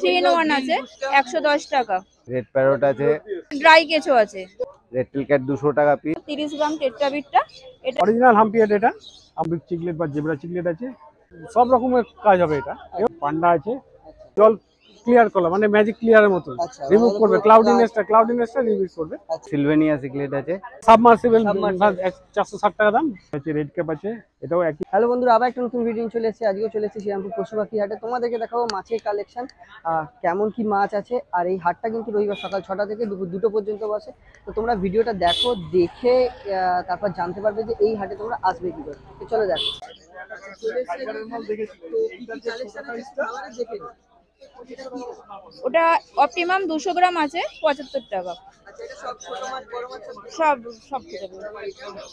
3 in 1 আছে 110 টাকা। Red parrot আছে, ড্রাই কেঁচো আছে রেড টিলক্যাট 200 টাকা পিস। 30 গ্রাম টেট্রাবিটটা। এটা অরিজিনাল হাম্পিয়ার, এটা আম্বিক চিকলেট বা জেব্রা চিকলেট আছে, সব রকমের কাজ হবে। এটা পান্ডা আছে, জল ক্লিয়ার করলো মানে ম্যাজিক ক্লিয়ারের মতো রিমুভ করবে, ক্লাউডিনেসটা রিমুভ করবে। সিলভেনিয়া সিকলেট আছে, সাবমার্সিবল 460 টাকা দাম আছে। রেড ক্যাপ আছে, এটাও একই। হ্যালো বন্ধুরা, আবার একটা নতুন ভিডিও চলে এসেছে। আজকেও চলে এসেছি শ্রীরামপুর পশুপাখি হাটে। তোমাদেরকে দেখাবো মাছের কালেকশন, কেমন কি মাছ আছে। আর এই হাটটা কিন্তু রবিবার সকাল 6টা থেকে দুপুর 2টো পর্যন্ত বসে। তো তোমরা ভিডিওটা দেখো, দেখে তারপর জানতে পারবে যে এই হাটে তোমরা আসবে কি করে। তো চলো দেখো। ওটা অপটিমাম 200 গ্রাম আছে 75 টাকা। সব সব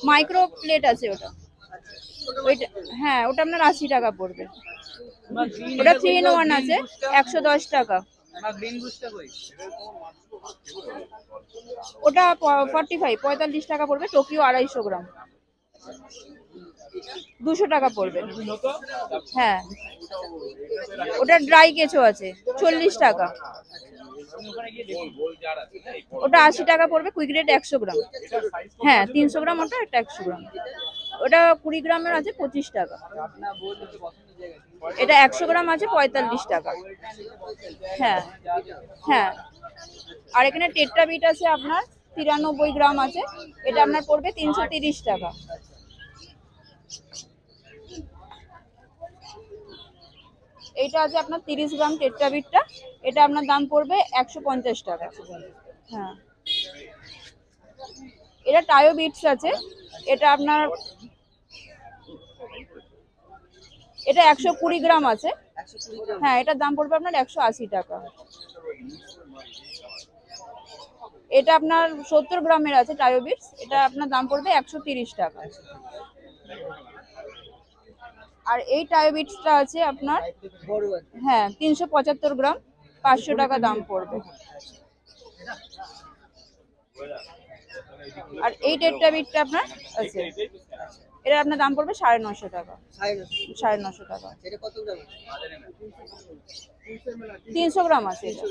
মাইক্রো প্লেট আছে ওটা। ওইটা হ্যাঁ, ওটা আপনার 80 টাকা পড়বে। ওটা 3 in 1 আছে 110 টাকা। ওটা 45 টাকা পড়বে। টোকিও 250 গ্রাম 200 টাকা পড়বে। হ্যাঁ, ওটা ড্রাই কেঁচো আছে 40 টাকা। ওটা 80 টাকা পড়বে। কুইক রেট 100 গ্রাম। হ্যাঁ, 300 গ্রাম ওটা, একটা 100 গ্রাম। ওটা 20 গ্রামের আছে 25 টাকা। এটা 100 গ্রাম আছে 45 টাকা। হ্যাঁ হ্যাঁ। আর এখানে টেট্রাবিট আছে আপনার 93 গ্রাম আছে, এটা আপনার পড়বে 330 টাকা। এইটা আছে আপনার 30 গ্রাম টেট্রাবিটটা, এটা আপনার দাম পড়বে 150 টাকা। হ্যাঁ, এটা টায়ো বিটস আছে, এটা আপনার এটা 120 গ্রাম আছে। হ্যাঁ, এটার দাম পড়বে আপনার 180 টাকা। এটা আপনার 70 গ্রামের আছে টায়ো বিটস, এটা আপনার দাম পড়বে 130 টাকা। আর এই টায়ো বিটসটা আছে আপনার হ্যাঁ 375 গ্রাম 500 টাকা দাম পড়বে। আর এই টেট্রাবিটটা আপনার আছে, এটা আপনার দাম পড়বে 950 টাকা। 950 টাকা। 300 গ্রাম আছে এটা।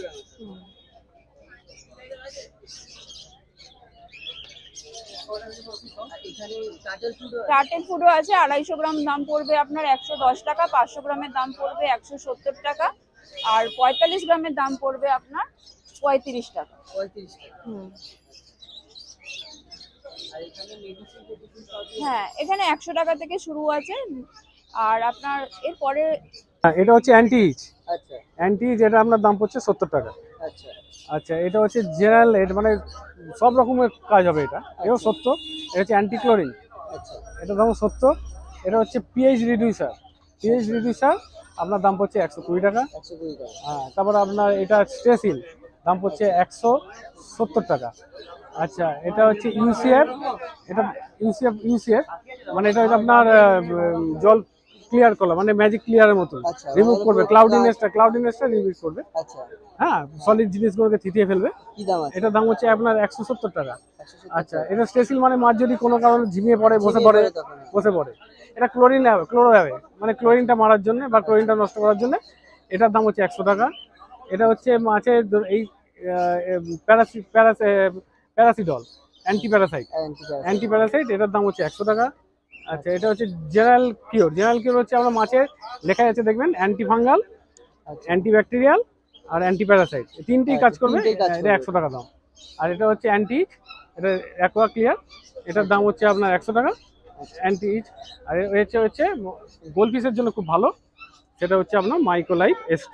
কাটেল ফুডও আছে 250 গ্রাম, দাম পড়বে আপনার 110 টাকা। 500 গ্রামের দাম পড়বে 170 টাকা। আর 45 গ্রামের দাম পড়বে আপনার 35 টাকা। হ্যাঁ, এখানে 100 টাকা থেকে শুরু আছে। আর আপনার এরপরে এটা হচ্ছে অ্যান্টিজ। আচ্ছা, অ্যান্টিজ এটা আপনার দাম পড়ছে 70 টাকা। আচ্ছা আচ্ছা, এটা হচ্ছে জেনারেল, এটা মানে সব রকমের কাজ হবে। এটাও 70। এটা হচ্ছে অ্যান্টি ক্লোরিন। আচ্ছা, এটা দাম 70। এটা হচ্ছে পিএইচ রিডিউসার। আপনার দাম পড়ছে 120 টাকা। হ্যাঁ, তারপর আপনার এটা স্ট্রেসিল, দাম পড়ছে 170 টাকা। আচ্ছা, এটা হচ্ছে ইউসিএফ। এটা ইউসিএফ মানে এটা আপনার জল ক্লিয়ার করলো মানে ম্যাজিক ক্লিয়ারের মতো রিমুভ করবে, ক্লাউডিনেসটা রিমুভ করবে। আচ্ছা, হ্যাঁ, সলিড জিনিসগুলোকে থিতিয়ে ফেলবে। এটার দাম হচ্ছে আপনার 170 টাকা। আচ্ছা, এটা স্টেসিল মানে মাছ যদি কোনো কারণে ঝিমিয়ে পড়ে, বসে পড়ে, এটা ক্লোরো হবে মানে ক্লোরিনটা মারার জন্য বা ক্লোরিনটা নষ্ট করার জন্য। এটার দাম হচ্ছে 100 টাকা। এটা হচ্ছে মাছের এই প্যারাসিডল অ্যান্টি প্যারাসাইট, এটার দাম হচ্ছে 100 টাকা। আচ্ছা, এটা হচ্ছে জেনারেল কিওর হচ্ছে আমরা মাছের লেখা আছে দেখবেন, অ্যান্টি ফাঙ্গাল, অ্যান্টি ব্যাকটেরিয়াল আর অ্যান্টি প্যারাসাইট, তিনটেই কাজ করবে। এটা 100 টাকা দাম। আর এটা হচ্ছে অ্যান্টি, এটা অ্যাকোয়া ক্লিয়ার, এটার দাম হচ্ছে আপনার 100 টাকা অ্যান্টি। আর হচ্ছে গোলফিশের জন্য খুব ভালো, সেটা হচ্ছে আপনার মাইক্রোলাইফ S2।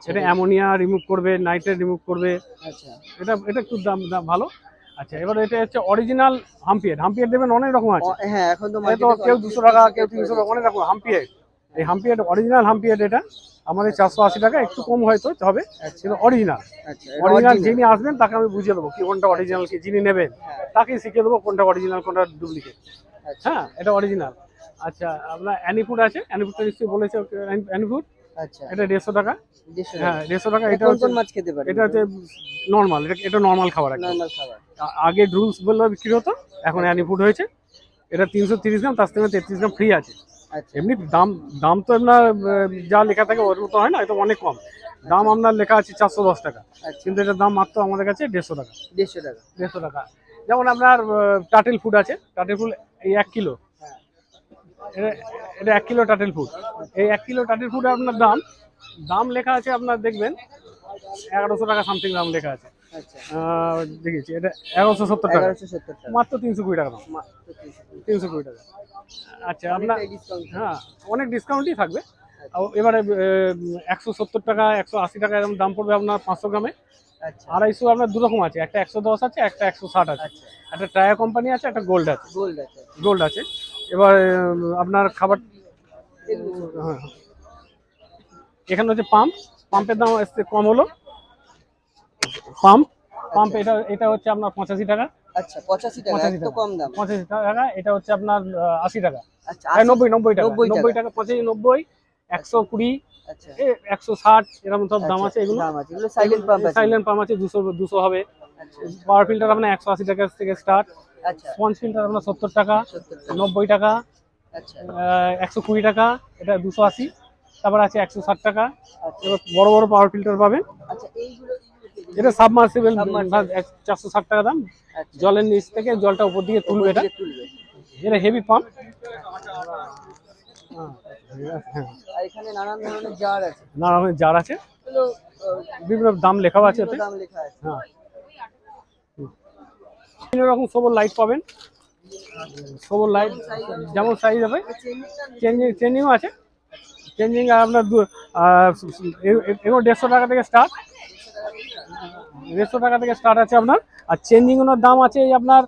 এটা অ্যামোনিয়া রিমুভ করবে, নাইট্রেট রিমুভ করবে। আচ্ছা, এটা খুব দাম ভালো। আচ্ছা, এবার এটা হচ্ছে অরিজিনাল হাম্পিয়ার দেবেন অনেক রকম আছে। হ্যাঁ, এখন তো কেউ 200 টাকা, কেউ 300 টাকা, অনেক রকম হাম্পিয়ার। এই হাম্পিয়ার অরিজিনাল হাম্পিয়ার, এটা আমাদের 480 টাকা, একটু কম হয়তো হবে, কিন্তু অরিজিনাল যিনি আসবেন তাকে আমি বুঝিয়ে দেবো কি কোনটা অরিজিনাল, কি যিনি নেবেন তাকে শিখিয়ে দেবো কোনটা অরিজিনাল কোনটা ডুপ্লিকেট। হ্যাঁ, এটা অরিজিনাল। আচ্ছা, আপনার অ্যানিফুড আছে, অ্যানিফুডটা নিশ্চয়ই বলেছে, অ্যানিফুড। আচ্ছা, এটা 150 টাকা। হ্যাঁ, 150 টাকা। এটা কোন মাছ খেতে পারে? এটা হচ্ছে নরমাল, এটা নরমাল খাবার। আগে রুলস বললে বিক্রি হতো, এখন অ্যানিফুড হয়েছে। এটা 330 গ্রাম, তার থেকে 33 গ্রাম ফ্রি আছে। এমনি দাম তো আপনার যা লেখা থাকে ওর মতো হয় না, এটা অনেক কম। দাম আপনার লেখা আছে 410 টাকা, আচ্ছা কিন্তু এটার দাম মাত্র আমাদের কাছে 150 টাকা। 150 টাকা। 150 টাকা। যেমন আপনার টাটেল ফুড আছে, টাটেল ফুড এই 1 কিলো, এটা 1 কিলো টাটেল ফুড। এই 1 কিলো টাটেল ফুড আপনার দাম লেখা আছে আপনার দেখবেন 1100 টাকা সামথিং দাম লেখা আছে। আচ্ছা দেখেছি এটা 1170 টাকা, 1170 টাকা মাত্র 320 টাকা দাম, মাত্র 320 320 টাকা। আচ্ছা আপনার অনেকটাই ডিসকাউন্ট। হ্যাঁ অনেক ডিসকাউন্টই থাকবে। এবারে 170 টাকা 180 টাকা এরকম দাম পড়বে আপনার 500 গ্রামে। আচ্ছা 250 আপনার দু রকম আছে, একটা 110 আছে, একটা 160 আছে। আচ্ছা একটা ট্রায়া কোম্পানি আছে, একটা গোল্ড আছে। গোল্ড আছে। গোল্ড আছে। এবার আপনার খাবার হ্যাঁ, এখানে হচ্ছে পাম্পের দাম আসছে কম হলো। পাম্প এটা হচ্ছে আপনার 85 টাকা। আচ্ছা 85 টাকা, 85 এত টাকা। কম দাম। 85 টাকা। এটা হচ্ছে আপনার 80 টাকা। আচ্ছা 90 টাকা। 90 90 টাকা, 85, 90, 120, আচ্ছা 160 এরকম সব দাম আছে। এগুলো দাম আছে, এগুলো সাইলেন্ট পাম্প আছে। সাইলেন্ট পাম্প আছে, 200 হবে। আচ্ছা পাওয়ার ফিল্টার আপনার 180 টাকা থেকে স্টার্ট। আচ্ছা স্পঞ্জ ফিল্টার আপনার 70 টাকা, 70 টাকা। 90 টাকা, আচ্ছা 120 টাকা, এটা 280। তারপর আছে 160 টাকা। আচ্ছা এবার বড় বড় পাওয়ার ফিল্টার পাবেন। আচ্ছা এইগুলো এটা সাবমার্সিবল, Submersible। 460 টাকা দাম। আচ্ছা জলের নিচ থেকে জলটা উপর দিকে তুলবে এটা। তুলবে। এটা হেভি পাম্প। আর এখানে নানান ধরনের জার আছে, নানা রকমের জার আছে, এগুলো বিভিন্ন দাম লেখাও আছে ওতে। বিভিন্ন দাম লেখা আছে। হ্যাঁ বিভিন্ন রকম সবল লাইট পাবেন। সবল লাইট যেমন সাইজ হবে, চেঞ্জিংও আছে। চেঞ্জিং আপনার এগুলো 150 টাকা থেকে স্টার্ট। 150 টাকা থেকে স্টার্ট আছে আপনার। আর চেঞ্জিংগুলোর দাম আছে এই আপনার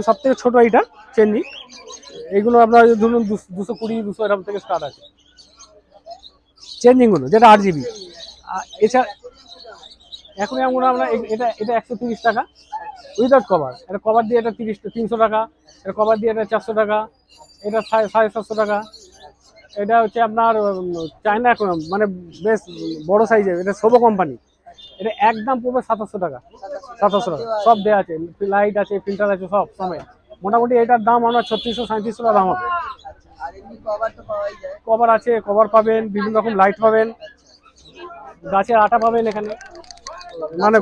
সব থেকে ছোটো এইটা চেঞ্জিং। এইগুলো আপনার ধরুন 220, 200 এরকম থেকে স্টার্ট আছে চেঞ্জিংগুলো, যেটা 8 GB। এছাড়া এখন এমন আমরা এটা 130 টাকা উইদাউট কভার। এটা কভার দিয়ে এটা 300 টাকা। এটা কভার দিয়ে এটা 400 টাকা। এটা 750 টাকা। এটা হচ্ছে আপনার চায়না, মানে বেশ বড় সাইজের, এটা সোবো কোম্পানি। এটা একদম পড়বে 700 টাকা। 700 টাকা সব দেওয়া আছে, লাইট আছে, ফিল্টার আছে, সব সময় মোটামুটি এটার দাম আমরা 3600-3700 টাকা দাম হবে। আচ্ছা আর এমনি কভার তো পাওয়াই যায়। কভার আছে, কভার পাবেন, বিভিন্ন রকম লাইট পাবেন, গাছের আটা পাবেন এখানে, মানে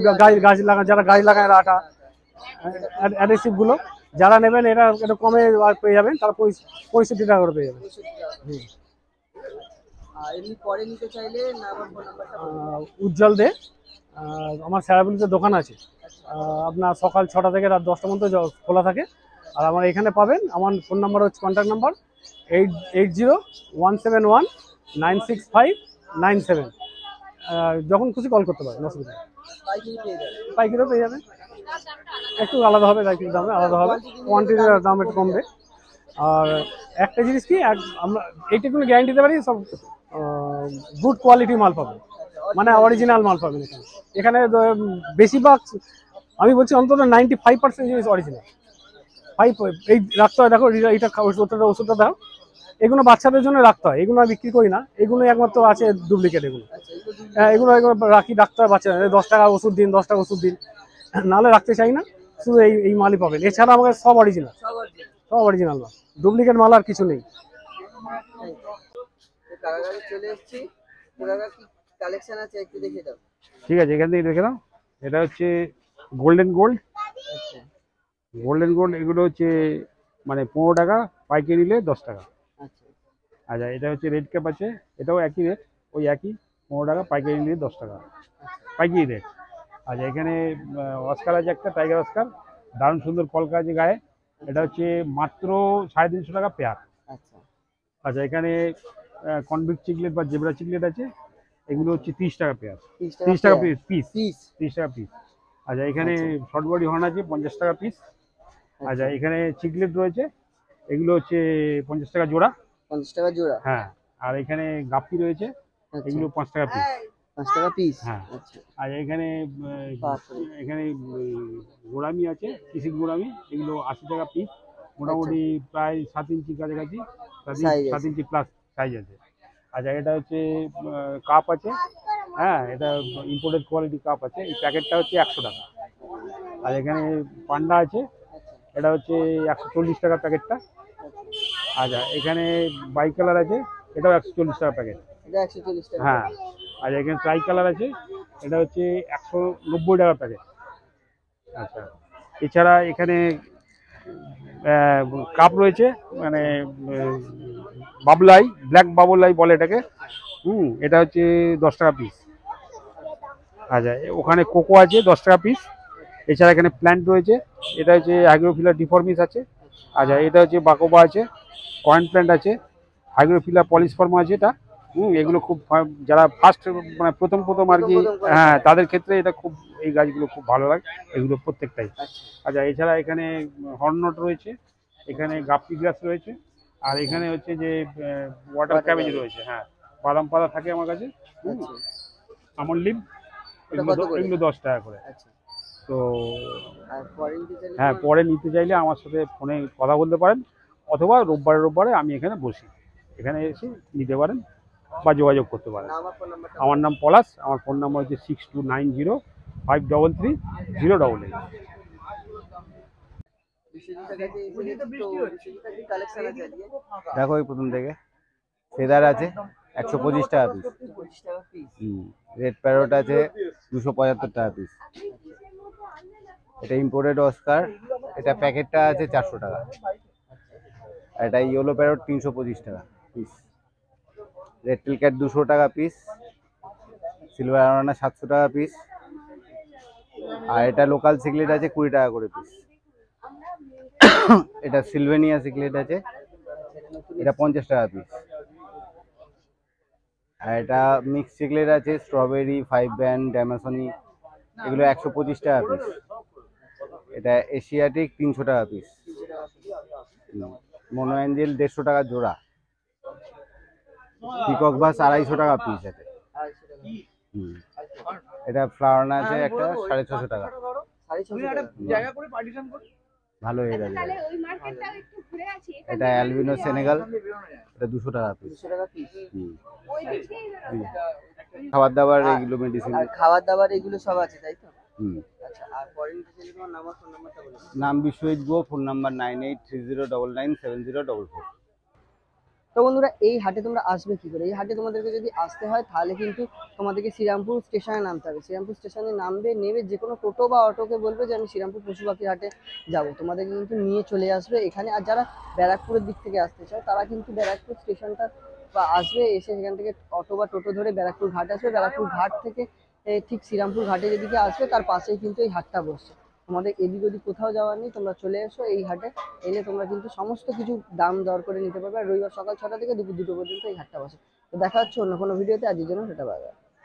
যারা গাছ লাগায় এরা আটা, অ্যাডহেসিভ গুলো যারা নেবেন এটা কমে পেয়ে যাবেন, তারা 65 টাকা করে পেয়ে যাবেন। 65 টাকা। আর এমনি পরে নিতে চাইলে আমার ফোন নাম্বারটা উজ্জ্বল দে, আমার স্যারাবলিতে দোকান আছে। আপনার সকাল 6টা থেকে রাত 10টা পর্যন্ত খোলা থাকে। আর আমার এখানে পাবেন, আমার ফোন নাম্বার হচ্ছে, কন্ট্যাক্ট নাম্বার 880171965997। যখন খুশি কল করতে পারেন, অসুবিধা নেই। পাইকারি পেয়ে যাবে। পাইকারিও পেয়ে যাবেন, একটু আলাদা হবে, পাইকারির দামে আলাদা হবে, কোয়ান্টিটির দাম একটু কমবে। আর একটা জিনিস কি, আমরা এইটুকু গ্যারান্টি দিতে পারি, সব গুড কোয়ালিটি মাল পাবেন, মানে অরিজিনাল মাল পাবেন এখানে। এখানে বেশিরভাগ আমি বলছি অন্তত 95% জিনিস অরিজিনাল। এই রাখতে হয়, দেখো এইটা ওষুধটা দাও, এগুলো বাচ্চাদের জন্য রাখতে হয়, এগুলো বিক্রি করি না, এগুলো একমাত্র আছে ডুপ্লিকেট। এগুলো রাখি, রাখতে হয় বাচ্চাদের, 10 টাকা ওষুধ দিন, 10 টাকা ওষুধ দিন, নাহলে রাখতে চাই না। শুধু এই মালই পাবেন, এছাড়া আমাকে সব অরিজিনাল, সব অরিজিনাল মাল, ডুপ্লিকেট মাল আর কিছু নেই। কারাগারে চলে এসেছি, কারাগার কি কালেকশন আছে একটু দেখে দাও। ঠিক আছে, এখান থেকে দেখে নাও। এটা হচ্ছে গোল্ডেন গোল্ড। আচ্ছা গোল্ডেন গোল্ড এগুলো হচ্ছে মানে 15 টাকা, পাইকারি নিলে 10 টাকা। আচ্ছা আচ্ছা, এটা হচ্ছে রেড ক্যাপ আছে, এটাও একই রেট, ওই একই 15 টাকা, পাইকারি নিলে 10 টাকা পাইকারি রেট। আচ্ছা, এখানে অস্কার আছে একটা, টাইগার অস্কার, দারুণ সুন্দর কলকা আছে গায়ে। এটা হচ্ছে মাত্র 350 টাকা পেয়ার। আচ্ছা আচ্ছা, এখানে কনভিক্ট চিকলেট বা জেব্রা চিকলেট আছে, এগুলো হচ্ছে 30 টাকা পেয়ার, 30 টাকা পিস, 30 টাকা পিস। আচ্ছা, এখানে শর্ট বডি হর্ন আছে 50 টাকা পিস। আচ্ছা, এখানে চিকলেট রয়েছে, এগুলো হচ্ছে 50 টাকা জোড়া। 50 টাকা জোড়া। হ্যাঁ, আর এখানে গাপ্পি রয়েছে, এগুলো 5 টাকা পিস। 5 টাকা পিস। হ্যাঁ। আচ্ছা আর এখানে এখানে গোড়ামি আছে, কিসিক গোড়ামি, এগুলো 80 টাকা পিস। মোটামুটি প্রায় 7 ইঞ্চি কাছাকাছি, 7 ইঞ্চি প্লাস সাইজ আছে। আচ্ছা, এটা হচ্ছে কাপ আছে, হ্যাঁ, এটা ইম্পোর্টেড কোয়ালিটি কাপ আছে, এই প্যাকেটটা হচ্ছে 100 টাকা। আর এখানে পান্ডা আছে, এটা হচ্ছে 140 টাকা প্যাকেটটা। আচ্ছা, এখানে বাই কালার আছে, এটাও 140 টাকা প্যাকেট। এটা 140 টাকা। হ্যাঁ, আর এখানে ট্রাই কালার আছে, এটা হচ্ছে 190 টাকা প্যাকেট। আচ্ছা, এছাড়া এখানে কাপ রয়েছে, মানে বাবলাই, ব্ল্যাক বাবলাই বলে এটাকে। এটা হচ্ছে 10 টাকা পিস। আচ্ছা, ওখানে কোকো আছে 10 টাকা পিস। এছাড়া এখানে প্ল্যান্ট রয়েছে, এটা হচ্ছে হাইগ্রোফিলা ডিফর্মিস আছে। আচ্ছা, এটা হচ্ছে বাকোবা আছে, কয়েন প্ল্যান্ট আছে, হাইগ্রোফিলা পলিসফর্মা আছে এটা। এগুলো খুব যারা ফার্স্ট মানে প্রথম আর কি, হ্যাঁ, তাদের ক্ষেত্রে এটা খুব, এই গাছগুলো খুব ভালো লাগে এগুলো প্রত্যেকটাই। আচ্ছা, এছাড়া এখানে হর্নট রয়েছে, এখানে গাপ্পি গ্রাস রয়েছে, আর এখানে হচ্ছে যে ওয়াটার ক্যাবেজ রয়েছে। হ্যাঁ, বাদাম পাতা থাকে আমার কাছে। আমন্ড লিভ, এগুলো 10 টাকা করে। তো হ্যাঁ, পরে নিতে চাইলে আমার সাথে ফোনে কথা বলতে পারেন, অথবা রোববারে আমি এখানে বসি, এখানে এসে নিতে পারেন বা যোগাযোগ করতে পারেন। আমার নাম পলাশ, আমার ফোন নাম্বার হচ্ছে 6290533088। দেখো এই প্রথম থেকে ফেদার আছে 125 টাকা পিস। রেড প্যারট আছে 275 টাকা পিস। এটা ইম্পোর্টেড অস্কার, এটা প্যাকেটটা আছে 400 টাকা। এটা ইয়েলো প্যারট 325 টাকা পিস। রেড টেল ক্যাট 200 টাকা পিস। সিলভার অ্যারোনা 700 টাকা পিস। আর এটা লোকাল সিগলেট আছে 20 টাকা করে পিস। এটা সিলভেনিয়া সিগলেট আছে, এটা 50 টাকা পিস। আর এটা মিক্স সিগলেট আছে স্ট্রবেরি, 5 ব্যান্ড, ড্যামাসনি, এগুলো 125 টাকা পিস। এটা এশিয়াটিক 300 টাকা পিস। মনো অ্যাঞ্জেল 150 টাকা জোড়া। পিকক বাস 250 টাকা পিস আছে। এটা ফ্লাওয়ার আছে একটা 650 টাকা। ভালো হয়ে গেছে। এটা অ্যালবিনো সেনেগাল, এটা 200 টাকা পিস। খাবার দাবার এগুলো মেডিসিন, খাবার দাবার এগুলো সব আছে তাই তো? আচ্ছা, আর ফরেন থেকে তোমার নাম আর ফোন নাম্বারটা বলো। নাম বিশ্বজিৎ গো, ফোন নাম্বার 9830997044। তো বন্ধুরা, এই হাটে তোমরা আসবে কি করে? এই হাটে তোমাদেরকে যদি আসতে হয় তাহলে কিন্তু তোমাদেরকে শ্রীরামপুর স্টেশনে নামতে হবে। শ্রীরামপুর স্টেশনে নেমে যে কোনো টোটো বা অটোকে বলবে যে আমি শ্রীরামপুর পশু পাখি হাটে যাবো, তোমাদেরকে কিন্তু নিয়ে চলে আসবে এখানে। আর যারা ব্যারাকপুরের দিক থেকে আসতে চায় তারা কিন্তু ব্যারাকপুর স্টেশনটা আসবে, এসে সেখান থেকে অটো বা টোটো ধরে ব্যারাকপুর ঘাট আসবে। ব্যারাকপুর ঘাট থেকে ঠিক শ্রীরামপুর ঘাটে যেদিকে আসবে তার পাশেই কিন্তু এই হাটটা বসছে। তোমাদের এদিক ওদিক কোথাও যাওয়ার নেই, তোমরা চলে এসো এই হাটে। এলে তোমরা কিন্তু সমস্ত কিছু দাম দর করে নিতে পারবে। আর রবিবার সকাল 6টা থেকে দুপুর 2টো পর্যন্ত এই হাটটা বসে। তো দেখা হচ্ছে অন্য কোনো ভিডিওতে, আজকের জন্য সেটা বাই বাই।